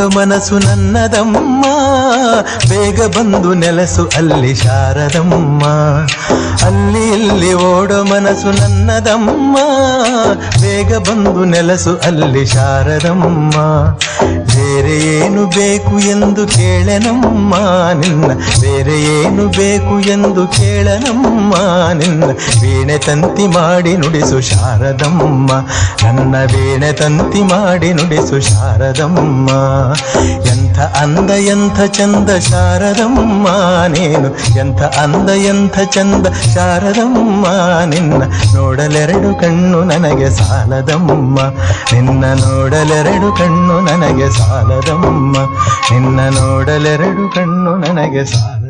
ಓಡೋ ಮನಸ್ಸು ನನ್ನದಮ್ಮ, ಬೇಗ ಬಂದು ನೆಲೆಸು ಅಲ್ಲಿ ಶಾರದಮ್ಮ. ಅಲ್ಲಿ ಇಲ್ಲಿ ಓಡೋ ಮನಸ್ಸು ನನ್ನದಮ್ಮ, ಬೇಗ ಬಂದು ನೆಲೆಸು ಅಲ್ಲಿ ಶಾರದಮ್ಮ. ಬೇರೆ ಏನು ಬೇಕು ಎಂದು ಕೇಳನಮ್ಮ ನಿನ್ನ, ಬೇರೆ ಏನು ಬೇಕು ಎಂದು ಕೇಳನಮ್ಮ ನಿನ್ನ. ವೀಣೆ ತಂತಿ ಮಾಡಿ ನುಡಿಸು ಶಾರದಮ್ಮ, ನನ್ನ ವೀಣೆ ತಂತಿ ಮಾಡಿ ನುಡಿಸು ಶಾರದಮ್ಮ. ಎಂಥ ಅಂದ ಎಂಥ ಚಂದ ಶಾರದಮ್ಮ ನೀನು, ಎಂಥ ಅಂದ ಎಂಥ ಚಂದ ಶಾರದಮ್ಮ ನಿನ್ನ. ನೋಡಲೆರಡು ಕಣ್ಣು ನನಗೆ ಸಾಲದಮ್ಮ, ನಿನ್ನ ನೋಡಲೆರಡು ಕಣ್ಣು ನನಗೆ ಸಾಲದಮ್ಮ, ನಿನ್ನ ನೋಡಲೆರಡು ಕಣ್ಣು ನನಗೆ ಸಾಲ.